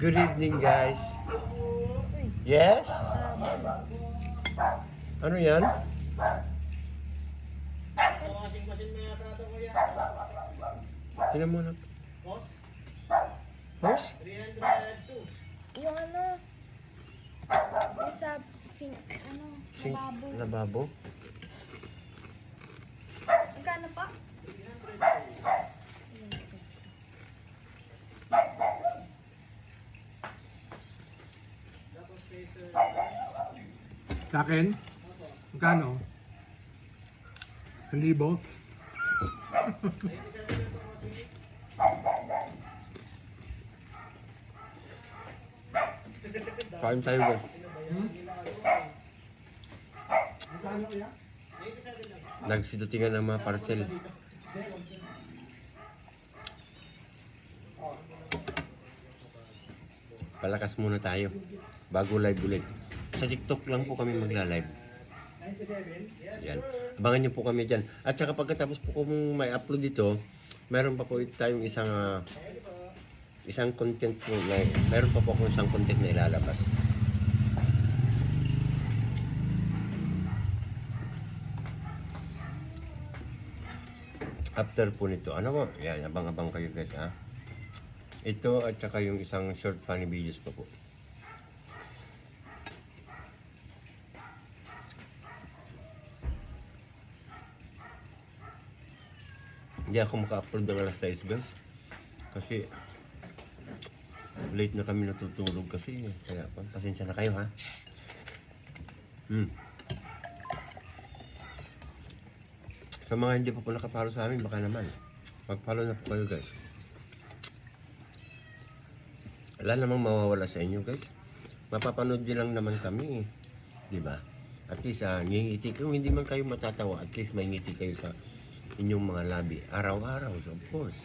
Good evening, guys. Uy, Yes? Ano yan? Sino mo na? Boss? yung ano, yung sa, lababo. Lababo? Magkano pa? Sa akin? Magkano? 1,000? Kain tayo, guys. Magkano kaya? Nagsidutingan ng mga parcel. Palakas muna tayo. Bago live ulit. Sa TikTok lang po kami magla-live. Yan. Abangan niyo po kami dyan. At saka pagkatapos po kung may upload dito, meron pa po tayong isang content po na, meron pa po akong isang content na ilalabas. After po nito, ano po? Yan, abang-abang kayo guys, ha? Ito at saka yung isang short funny videos pa po. Hindi ako maka-upload ng alas 6 guys. Kasi late na kami natutulog kasi. Kaya pasensya na kayo, ha? Sa mga hindi pa po nakapalo sa amin, baka naman mag-follow na po kayo guys. Wala namang mawawala sa inyo guys. Mapapanood din lang naman kami, di ba? At least ngingiti. Kung hindi man kayo matatawa, at least may ngiti kayo sa inyong mga labi. Araw-araw, so of course.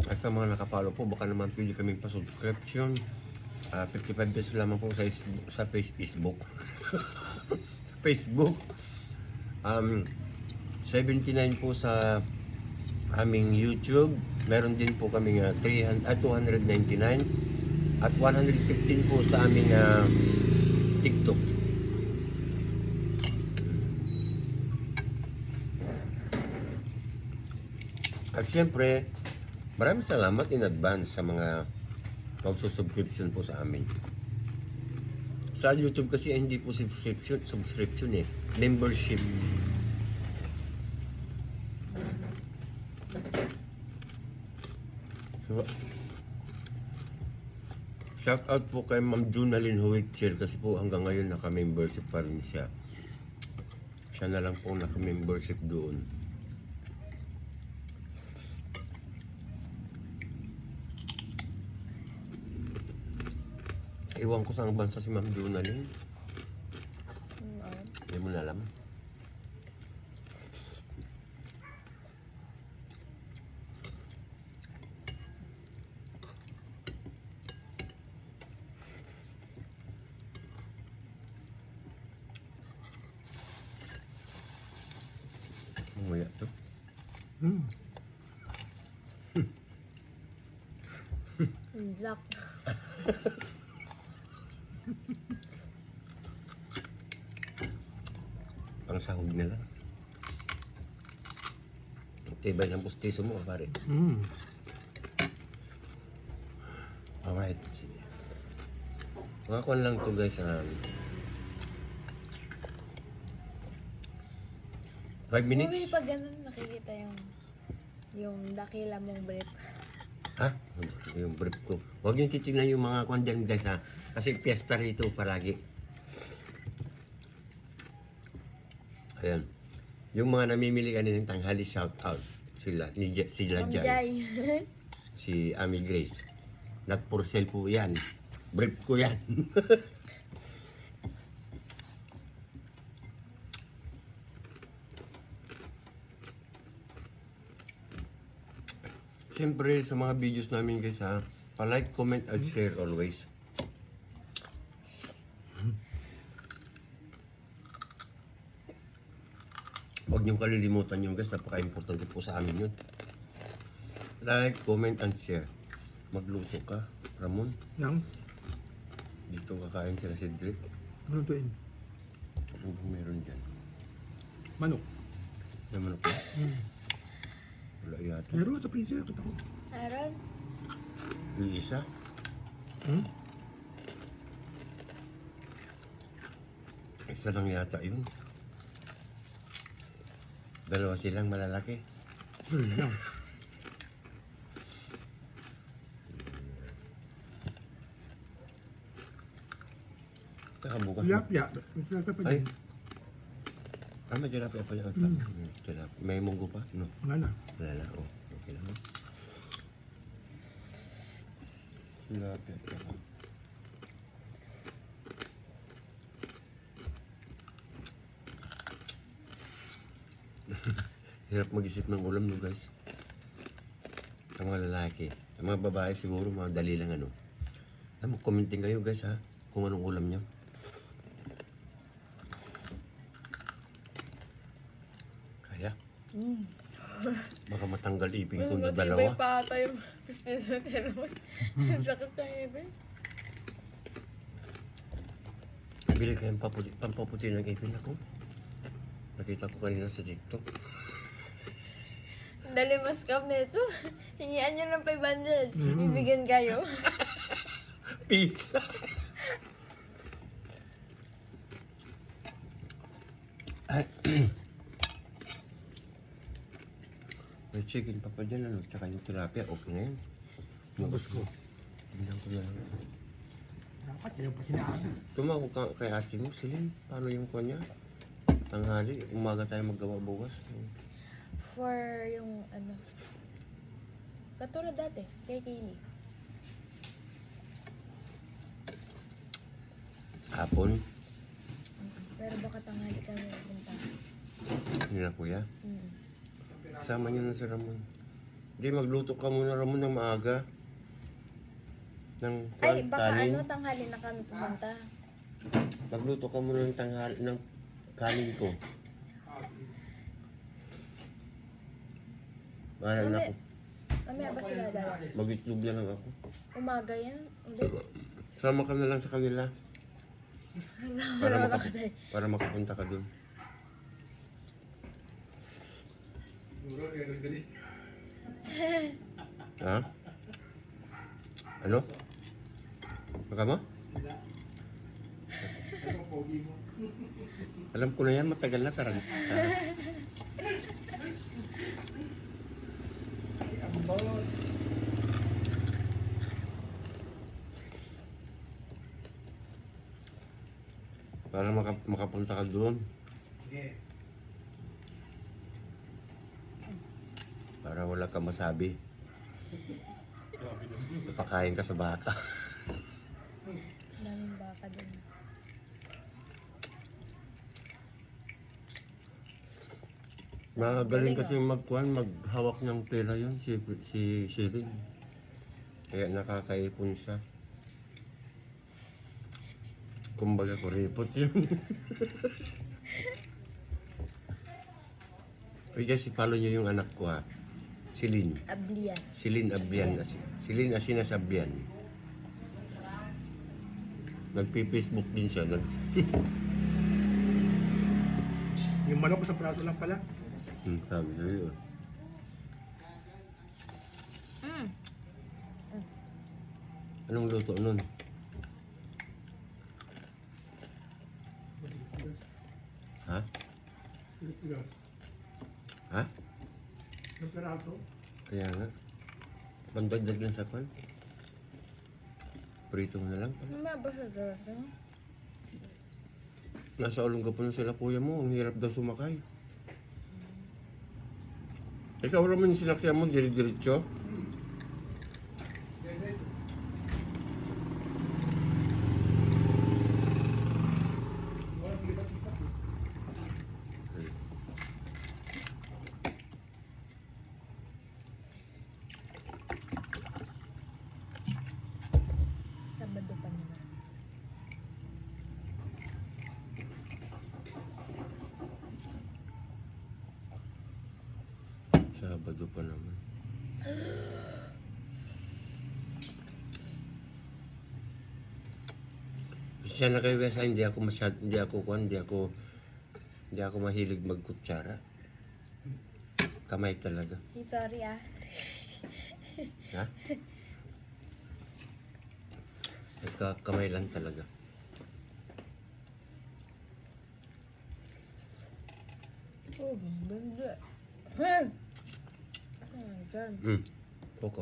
At sa mga nakapalo po, baka naman pwede kaming pa-subscription. 55 pesos lamang po sa Facebook. Facebook. 79 po sa aming YouTube. Meron din po kaming 299 at 115 po sa aming TikTok. At syempre, maraming salamat in advance sa mga pagsusubscription po sa amin. Sa YouTube kasi hindi po subscription eh. Membership. So, shout out po kay Ma'am Junalyn Huicher kasi po hanggang ngayon naka-membership pa rin siya. Siya na lang po naka-membership doon. Iwan ko sa bansa si Ma'am Junalyn. Hindi mo na alam. Mamaya to. Black. Pang sahog nila. Tibay ng pustiso mo, pare. Alright. Sige. Mga kwan lang to guys. 5 minutes. Uy, pag ganun nakikita yung dakila mong brief. Ha? Yung brief ko. Huwag yung titignan yung mga kwan dyan guys, ha. Kasi fiesta rito palagi. Ayan. Yung mga namimili kanina ng tanghali, shout out. Sila Ma'am Jai. Jai. Si Ami Grace. Not for sale po yan. Brief ko yan. Siyempre sa mga videos namin guys, ha, pa-like, comment, and share always. Huwag niyong kalilimutan yun guys, napaka-importante po sa amin yun. Like, comment, and share. Magluto ka, Ramon. Yang, Dito kakain sila si Drake. lutuin. Ano bang meron dyan? Manok. May manok ba? Wala yata. Pero sa prinsesa, kita ko. Aaron, Yung isa? Isa lang yata yun. Dalawa silang malalaki. Lang. Saka bukas. Tilapia. Tilapia pa Ay. din. May tilapia pa yun. Tilapia. May munggo pa? No. Wala na. Wala na. Oh, okay lang. Tilapia pa. Hirap mag-isip ng ulam no guys. Ang mga lalaki. Ang mga babae siguro mga dali lang ano. Mag-commenting kayo guys ha. Kung anong ulam nyo. Kaya. Baka matanggal ipin ko na dalawa. matibay pa ata yung pero sakit ng ibig. Bili kayong pampaputi ng ipin ako. Nakita ko kanina sa TikTok. Dali mas scam nito. Hingian nyo ng 500. Bibigyan kayo. Pizza! May chicken pa dyan ano, tsaka yung tilapia, okay na yan. Ubus ko. Tingnan ko yan. Dapat yung pa sinabi. Tumawag ka kay ate mo, Celine, paano yung kanya? Tanghali, umaga tayo maggawa bukas. For yung ano. Katulad dati, kay Kaylee. Hapon, Pero baka tanghali kami punta. hindi na kuya. Mm. Sama niyo na si Ramon. Hindi, magluto ka muna Ramon ng maaga. Ng Ay, baka kanin. ano, tanghali na kami pumunta. Magluto ka muna ng tanghali ng kanin ko. Bahala na ako. Mamaya ba sila dala? Mag-itlog na lang ako. Umaga yan? Ulit? Sama ka na lang sa kanila. Para, Wala maka- ka tayo. para makapunta ka dun. Ha? Ano? Baka mo? Alam ko na yan, matagal na tarang. Para makapunta ka doon. Para wala ka masabi. Napakain ka sa baka. Daming baka dun. Magaling kasi magkuhan, maghawak ng pera yun, si Shirin. Kaya nakakaipon siya. Kumbaga kuripot yun. Uy guys, follow nyo yung anak ko ha. Silin. Ablian. Silin Abian. Silin Asinas Abian. Nagpi-Facebook din siya. Yung manok sa praso lang pala. Sabi sa'yo. Mm. Anong luto nun? Ha? Ha? Yung praso. Kaya nga. Pandagdag lang sa pan. Prito mo na lang. Mamaya ba sa dala? Nasa Olongapo na sila kuya mo. Ang hirap daw sumakay. Ikaw naman yung sinakyan mo, dire-diretso. Sabado pa naman. Sabado pa naman. Pasensya na kayo guys, hindi ako hindi ako mahilig magkutsara. Kamay talaga. Hey, sorry ah. Ha? Kamay lang talaga. Oh, ganda. Ha? Oh, God. Coco.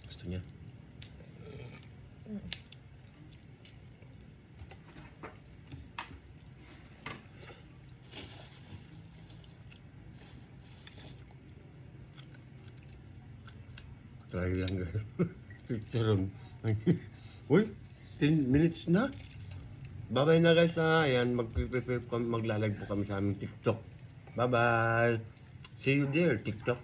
Gusto niya? Try lang gano'n. Pictureon. Uy, 10 minutes na. Bye-bye na guys ha. Ayan, magla-live po kami sa aming TikTok. Bye-bye. See you there, TikTok.